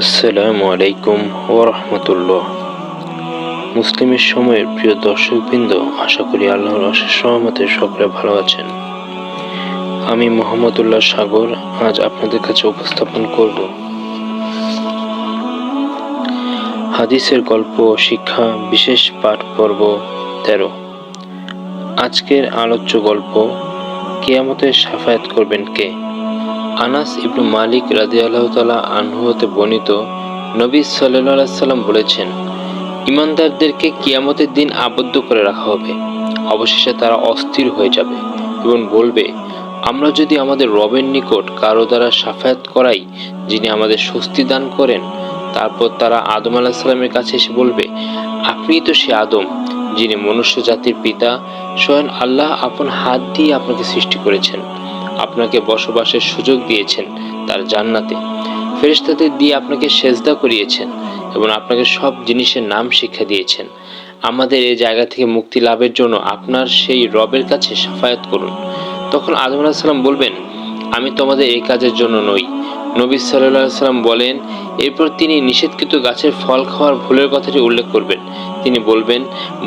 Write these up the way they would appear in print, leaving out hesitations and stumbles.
আসসালামু আলাইকুম ওরহমতুল্লাহ। মুসলিমের সময়ের প্রিয় দর্শকবৃন্দ, আশা করি আল্লাহর অশেষ রহমতে সকলে ভালো আছেন। আমি মোহাম্মদুল্লাহ সাগর আজ আপনাদের কাছে উপস্থাপন করব হাদিসের গল্প ও শিক্ষা বিশেষ পাঠ পর্ব 13। আজকের আলোচ্য গল্প, কিয়ামতের শাফায়াত করবেন কে? আনাস ইবনু মালিক রাদিয়াল্লাহু তাআলা আনহু হতে বর্ণিত, নবী সাল্লাল্লাহু আলাইহি সাল্লাম বলেছেন, ঈমানদারদেরকে কিয়ামতের দিন আবদ্ধ করে রাখা হবে। অবশেষে তারা অস্থির হয়ে যাবে এবং বলবে, আমরা যদি আমাদের রবের নিকট কারো দ্বারা শাফায়াত করাই, যিনি আমাদের স্বস্তি দান করেন। তারপর তারা আদম আলাইহিস সালামের কাছে এসে বলবে, আপনিই তো সে আদম, যিনি মনুষ্য জাতির পিতা। স্বয়ং আল্লাহ আপন হাত দিয়ে আপনাকে সৃষ্টি করেছেন, আপনাকে বসবাসের সুযোগ দিয়েছেন তার জান্নাতে, ফেরেশতাদের দিয়ে আপনাকে সেজদা করিয়েছেন এবং আপনাকে সব জিনিসের নাম শিক্ষা দিয়েছেন। আমাদের এই জায়গা থেকে মুক্তি লাভের জন্য আপনার সেই রবের কাছে শাফায়াত করুন। তখন আদম আলাইহিস সালাম বলবেন, আমি তোমাদের এই কাজের জন্য নই। নবী সাল্লাল্লাহু আলাইহি সাল্লাম বলেন, এরপর তিনি নিষেধকৃত গাছের ফল খাওয়ার ভুলের কথাটি উল্লেখ করবেন। তিনি বলবেন,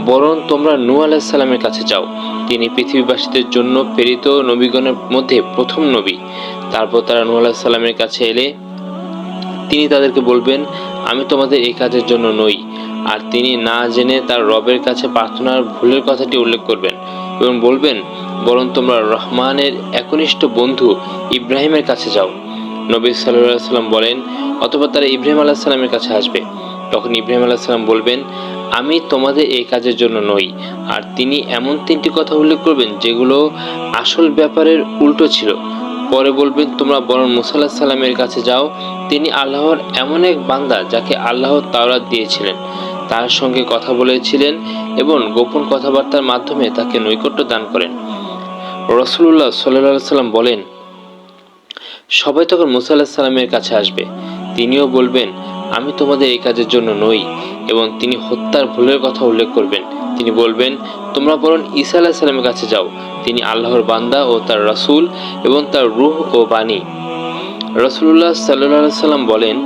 বরং তোমরা নূহ আলাইহিস সালামের কাছে যাও, তিনি পৃথিবীবাসীদের জন্য প্রেরিত নবীগণের মধ্যে প্রথম নবী। তারপর তারা নূহ আলাইহিস সালামের কাছে এলে তিনি তাদেরকে বলবেন, আমি তোমাদের এই কাজের জন্য নই। আর তিনি না জেনে তার রবের কাছে প্রার্থনার ভুলের কথাটি উল্লেখ করবেন এবং বলবেন, বরং তোমরা রহমানের একনিষ্ঠ বন্ধু ইব্রাহিমের কাছে যাও। নবী সাল্লাল্লাহু আলাইহি সাল্লাম বলেন, অতঃপর তারা ইব্রাহিম আলাইহিস সালামের কাছে আসবে। তখন ইব্রাহিম আলাইহিস সালাম বলবেন, আমি তোমাদের এই কাজের জন্য নই। আর তিনি এমন তিনটি কথা উল্লেখ করবেন যেগুলো আসল ব্যাপারের উল্টো ছিল। পরে বলবেন, তোমরা বরং মুসা আলাইহিস সালামের কাছে যাও, তিনি আল্লাহর এমন এক বান্দা যাকে আল্লাহ তাওরাত দিয়েছিলেন, তার সঙ্গে কথা বলেছিলেন এবং গোপন কথাবার্তার মাধ্যমে তাকে নৈকট্য দান করেন। রাসূলুল্লাহ সাল্লাল্লাহু আলাইহি সাল্লাম বলেন, সবাই তখন মুসা আলাইহিস সালামের কাছে আসবে। তিনিও বলবেন, আমি তোমাদের এই কাজের জন্য নই, এবং তিনি হত্যার ভুলের কথা উল্লেখ করবেন। তিনি বলবেন, তোমরা বরং ঈসা আলাইহিস সালামের কাছে যাও, তিনি আল্লাহর বান্দা ও তার রাসূল এবং তার রূহ ও বাণী। রাসূলুল্লাহ সাল্লাল্লাহু আলাইহি সাল্লাম বলেন,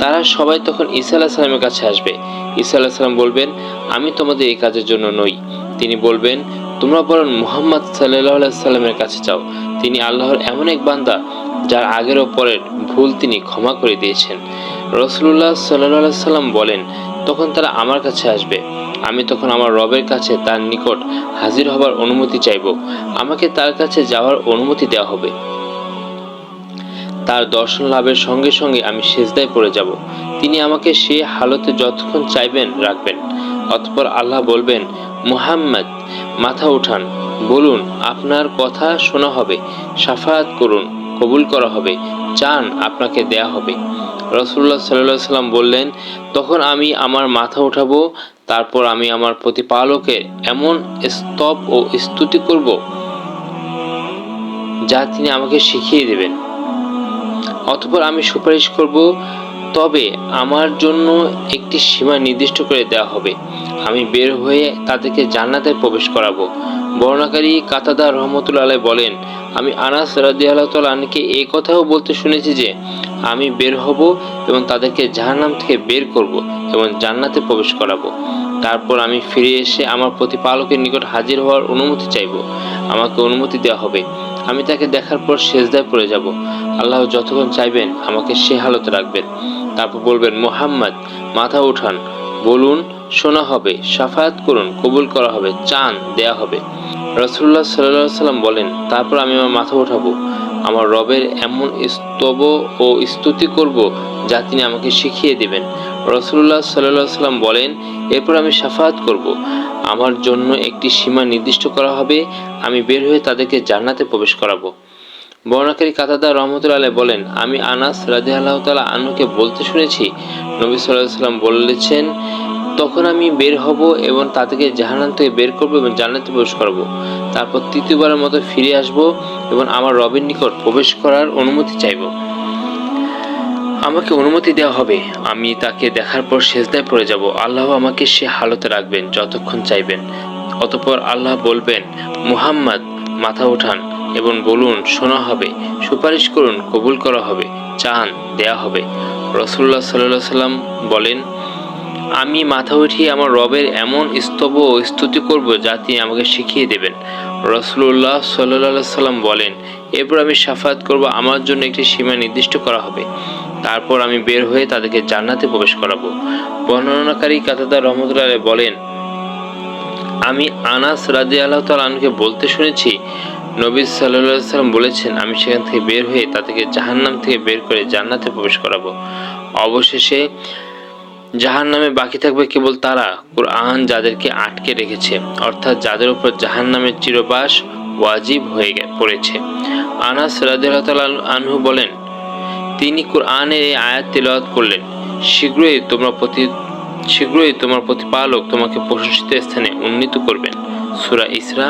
তারা সবাই তখন ঈসা আলাইহিস সালামের কাছে আসবে। ঈসা আলাইহিস সালাম বলবেন, আমি তোমাদের এই কাজের জন্য নই। তিনি বলবেন, তোমরা বরং মুহাম্মদ সাল্লাল্লাহু আলাইহি সাল্লামের কাছে যাও, তিনি আল্লাহর এমন এক বান্দা যার আগের ও পরের ভুল তিনি ক্ষমা করে দিয়েছেন। রাসূলুল্লাহ সাল্লাল্লাহু আলাইহি সাল্লাম বলেন, তখন তারা আমার কাছে আসবে। আমি তখন আমার রবের কাছে তার নিকট হাজির হবার অনুমতি চাইব। আমাকে তার কাছে যাওয়ার অনুমতি দেওয়া হবে। তার দর্শন লাভের সঙ্গে সঙ্গে আমি সেজদায় পড়ে যাব। তিনি আমাকে সে হালতে যতক্ষণ চাইবেন রাখবেন। অতঃপর আল্লাহ বলবেন, মুহাম্মদ, মাথা উঠান, বলুন, আপনার কথা শোনা হবে, শাফায়াত করুন, কবুল করা হবে, চান, আপনাকে দেয়া হবে। রাসূলুল্লাহ সাল্লাল্লাহু আলাইহি সাল্লাম বললেন, তখন আমি আমার মাথা উঠাবো, তারপর আমি আমার প্রতিপালকের এমন স্তব ও স্তুতি করব যা তিনি আমাকে শিখিয়ে দেবেন। অতঃপর আমি সুপারিশ করব, তবে আমার জন্য একটি সীমা নির্দিষ্ট করে দেওয়া হবে। আমি বের হয়ে তাদেরকে জান্নাতে প্রবেশ করাবো। বর্ণনাকারী কাতাদা রহমতুল্লাহ আলাইহি বলেন, আমি আনাস রাদিয়াল্লাহু তাআলা আনহুকে এই কথাও বলতে শুনেছি যে, আমি বের হব এবং তাদেরকে জাহান্নাম থেকে বের করব এবং জান্নাতে প্রবেশ করাবো। তারপর আমি ফিরে এসে আমার প্রতিপালকের নিকট হাজির হওয়ার অনুমতি চাইব। আমাকে অনুমতি দেওয়া হবে। আমি তাকে দেখার পর সেজদায় পড়ে যাব। আল্লাহ যতক্ষণ চাইবেন আমাকে সে হালতে রাখবেন। তারপর বলবেন, মুহাম্মদ, মাথা উঠান, বলুন, শোনা হবে, শাফায়াত করুন, কবুল করা হবে, চান, দেয়া হবে। রাসূলুল্লাহ সাল্লাল্লাহু আলাইহি সাল্লাম বলেন, তারপর আমি আমার মাথা উঠাবো, আমার রবের এমন স্তব ও স্তুতি করব যা তিনি আমাকে শিখিয়ে দেবেন। রাসূলুল্লাহ সাল্লাল্লাহু আলাইহি সাল্লাম বলেন, এরপর আমি শাফায়াত করব। আমার জন্য একটি সীমা নির্দিষ্ট করা হবে। আমি বের হয়ে তাদেরকে জান্নাতে প্রবেশ করাবো। বর্ণনাকারী কাতাদা রহমতুল্লাহ আলাইহি বলেন, আমি আনাস রাদিয়াল্লাহু তাআলা আনহুকে বলতে শুনেছি, নবী সাল্লাল্লাহু আলাইহি সাল্লাম বলেছেন, তখন আমি বের হব এবং তাদেরকে জাহান্নাম থেকে বের করব এবং জান্নাতে প্রবেশ করব। তারপর তৃতীয়বারের মতো ফিরে আসব এবং আমার রবের নিকট প্রবেশ করার অনুমতি চাইব। আমাকে অনুমতি দেওয়া হবে। আমি তাকে দেখার পর সেজদায় পড়ে যাব। আল্লাহ আমাকে সে হালতে রাখবেন যতক্ষণ চাইবেন। অতঃপর আল্লাহ বলবেন, মুহাম্মদ, মাথা উঠান এবং বলুন, শোনা হবে, সুপারিশ করুন, কবুল করা হবে, চান, দেয়া হবে। রাসূলুল্লাহ সাল্লাল্লাহু আলাইহি সাল্লাম বলেন, আমি মাথা উঠিয়ে আমার রবের এমন স্তব ও স্তুতি করব যা তিনি আমাকে শিখিয়ে দেবেন। রাসূলুল্লাহ সাল্লাল্লাহু আলাইহি সাল্লাম বলেন, এরপর আমি শাফায়াত করব, আমার জন্য একটি সীমা নির্দিষ্ট করা হবে। তারপর আমি বের হয়ে তাদেরকে জান্নাতে প্রবেশ করাবো। বর্ণনাকারী কাতাদা রাহমাতুল্লাহ আলাইহি বলেন, আমি আনাস রাদিয়াল্লাহু তাআলা আনহুকে বলতে শুনেছি, নবী সাল্লাল্লাহু আলাইহি সাল্লাম বলেছেন, আমি সেখান থেকে বের হয়ে তাদেরকে জাহান্নাম থেকে বের করে জান্নাতে প্রবেশ করাবো। অবশেষে জাহান্নামে বাকি থাকবে কেবল তারা, কুরআন যাদেরকে আটকে রেখেছে, অর্থাৎ যাদের উপর জাহান্নামের চিরবাস ওয়াজিব হয়ে পড়েছে। আনাস রাদিয়াল্লাহু তাআলা আনহু বলেন, তিনি কুরআনের এই আয়াত তিলাওয়াত করলেন, শীঘ্রই তোমার প্রতিপালক তোমাকে প্রশংসিত স্থানে উন্নীত করবেন। সূরা ইসরা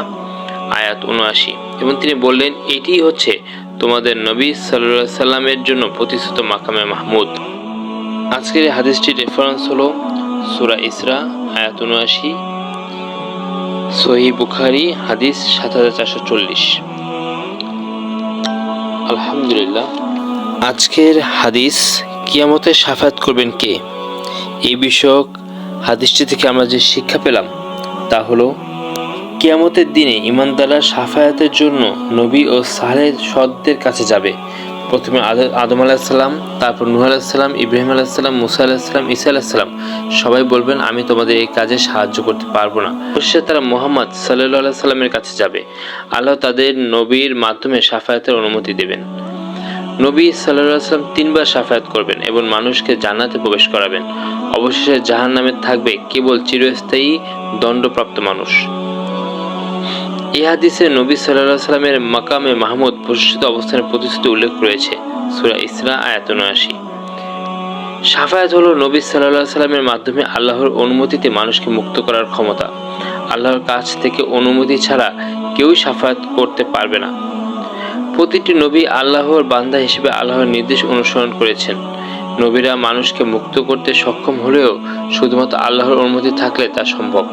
আয়াত ৭৯। এবং তিনি বললেন, এটিই হচ্ছে তোমাদের নবী সাল্লাল্লাহু আলাইহি সাল্লামের জন্য প্রতিষ্ঠিত মাকামে মাহমুদ। আজকের এই হাদিসটির রেফারেন্স হলো সূরা ইসরা আয়াত ৭৯, সহিহ বুখারী হাদিস ৭৪৪০। আলহামদুলিল্লাহ। আজকের হাদিস, কিয়ামতে শাফায়াত করবেন কে? এই বিষয়ক হাদিসটি থেকে আমরা যে শিক্ষা পেলাম তা হলো, কিয়ামতের দিনে ঈমানদাররা শাফায়াতের জন্য নবী ও সালেহ সৎদের কাছে যাবে। প্রথমে আদম আলাইহিস সালাম, তারপর নূহ আলাইহিস সালাম, ইব্রাহিম আলাইহিস সালাম, মুসা আলাইহিস সালাম, ঈসা আলাইহিস সালাম। সবাই বলবেন, আমি তোমাদের এই কাজে সাহায্য করতে পারবো না। অবশ্যই তারা মুহাম্মদ সাল্লাল্লাহু আলাইহি সাল্লামের কাছে যাবে। আল্লাহ তাদের নবীর মাধ্যমে শাফায়াতের অনুমতি দেবেন। নবী সাল্লাল্লাহু আলাইহি সাল্লাম 3 বার শাফায়াত করবেন এবং মানুষকে জান্নাতে প্রবেশ করাবেন। অবশেষে জাহান্নামে থাকবে কেবল চিরস্থায়ী দণ্ডপ্রাপ্ত মানুষ। এই হাদিসে নবী সাল্লাল্লাহু আলাইহি সাল্লামের মাকামে মাহমুদ প্রশস্ত অবস্থানের প্রতিশ্রুতি উল্লেখ রয়েছে। সূরা ইসরা আয়াত ৭৯। শাফায়াত হলো নবী সাল্লাল্লাহু আলাইহি সাল্লামের মাধ্যমে আল্লাহর অনুমতিতে মানুষকে মুক্ত করার ক্ষমতা। আল্লাহর কাছ থেকে অনুমতি ছাড়া কেউই শাফায়াত করতে পারবে না। প্রতিটি নবী আল্লাহর বান্দা হিসেবে আল্লাহর নির্দেশ অনুসরণ করেছেন। নবীরা মানুষকে মুক্ত করতে সক্ষম হলেও শুধুমাত্র আল্লাহর অনুমতি থাকলে তা সম্ভব।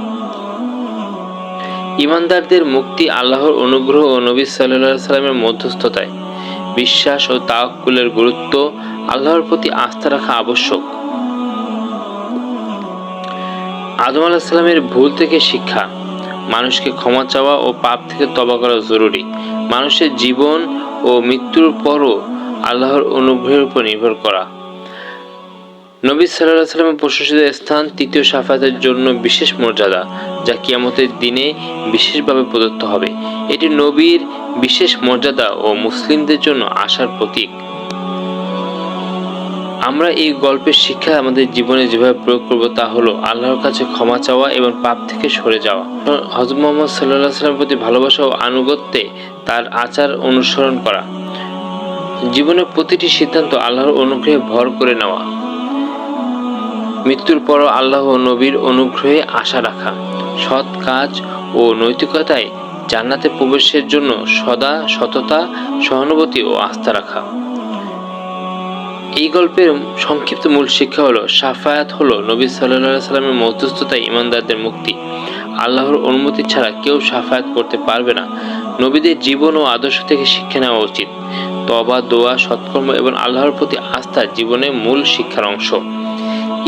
ঈমানদারদের মুক্তি আল্লাহর অনুগ্রহ ও নবী সাল্লাল্লাহু আলাইহি সাল্লামের মধ্যস্থতায়। বিশ্বাস ও তাওয়াক্কুলের গুরুত্ব, আল্লাহর প্রতি আস্থা রাখা আবশ্যক। আদম আলাইহিস সালামের ভুল থেকে শিক্ষা, মানুষকে ক্ষমা চাওয়া ও পাপ থেকে তওবা করা জরুরি। মানুষের জীবন ও মৃত্যুর পরও আল্লাহর অনুগ্রহের উপর নির্ভর করা। নবী সাল্লাল্লাহু আলাইহি সাল্লামের প্রশংসিত স্থান, তৃতীয় শাফায়াতের জন্য বিশেষ মর্যাদা, যা কিয়ামতের দিনে বিশেষভাবে প্রদত্ত হবে। এটি নবীর বিশেষ মর্যাদা ও মুসলিমদের জন্য আশার প্রতীক। আমরা এই গল্পের শিক্ষা আমাদের জীবনে যেভাবে প্রয়োগ করব তা হলো আল্লাহর কাছে ক্ষমা চাওয়া এবং পাপ থেকে সরে যাওয়া। হযরত মুহাম্মদ সাল্লাল্লাহু আলাইহি সাল্লামের প্রতি ভালোবাসা ও আনুগত্যে তার আচার অনুসরণ করা। জীবনের প্রতিটি সিদ্ধান্ত আল্লাহর অনুগ্রহে ভর করে নেওয়া। মৃত্যুর পরও আল্লাহ ও নবীর অনুগ্রহে আশা রাখা। সৎ কাজ ও নৈতিকতায় জান্নাতে প্রবেশের জন্য সদা সততা, সহানুভূতি ও আস্থা রাখা। এই গল্পের সংক্ষিপ্ত মূল শিক্ষা হলো, শাফায়াত হলো নবী সাল্লাল্লাহু আলাইহি সাল্লামের মধ্যস্থতায় ঈমানদারদের মুক্তি। আল্লাহর অনুমতি ছাড়া কেউ শাফায়াত করতে পারবে না। নবীদের জীবন ও আদর্শ থেকে শিক্ষা নেওয়া উচিত। তওবা, দোয়া, সৎকর্ম এবং আল্লাহর প্রতি আস্থা জীবনের মূল শিক্ষার অংশ।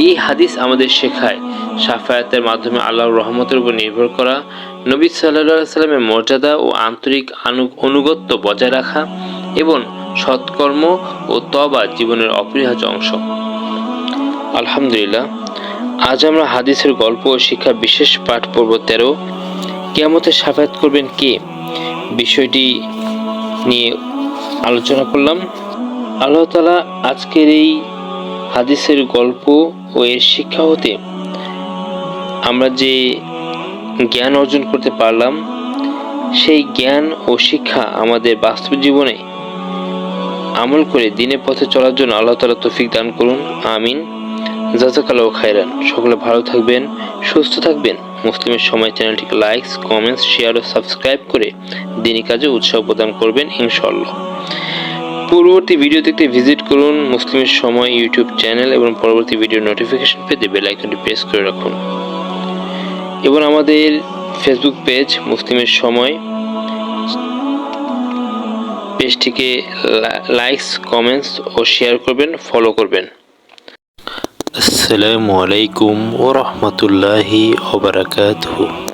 এই হাদিস আমাদের শেখায়, শাফায়াতের মাধ্যমে আল্লাহর রহমতের উপর নির্ভর করা, নবী সাল্লাল্লাহু আলাইহি সাল্লামের মর্যাদা ও আন্তরিক আনুগত্য বজায় রাখা এবং সৎকর্ম ও তওবা জীবনের অপরিহার্য অংশ। আলহামদুলিল্লাহ। আজ আমরা হাদিসের গল্প ও শিক্ষা বিশেষ পাঠ পর্ব 13, কিয়ামতে শাফায়াত করবেন কে, বিষয়টি নিয়ে আলোচনা করলাম। আল্লাহ তাআলা আজকের এই হাদিসের গল্প ও এর শিক্ষা হতে আমরা যে জ্ঞান অর্জন করতে পারলাম, সেই জ্ঞান ও শিক্ষা আমাদের বাস্তব জীবনে আমল করে দিনের পথে চলার জন্য আল্লাহ তাআলা তৌফিক দান করুন। আমিন। জাযাকাল্লাহু খাইরান। সকলে ভালো থাকবেন, সুস্থ থাকবেন। মুসলিমের সময় চ্যানেলটিকে লাইক, কমেন্টস, শেয়ার ও সাবস্ক্রাইব করে দিনী কাজে উৎসাহ প্রদান করবেন ইনশাআল্লাহ। পরবর্তী ভিডিও দেখতে ভিজিট করুন মুসলিমের সময় ইউটিউব চ্যানেল এবং পরবর্তী ভিডিও নোটিফিকেশন পেতে বেল আইকনটি প্রেস করে রাখুন। এবং আমাদের ফেসবুক পেজ মুসলিমের সময় পেজটিকে লাইকস, কমেন্টস ও শেয়ার করবেন, ফলো করবেন। আসসালামু আলাইকুম ওয়া রাহমাতুল্লাহি ওয়া বারাকাতুহু।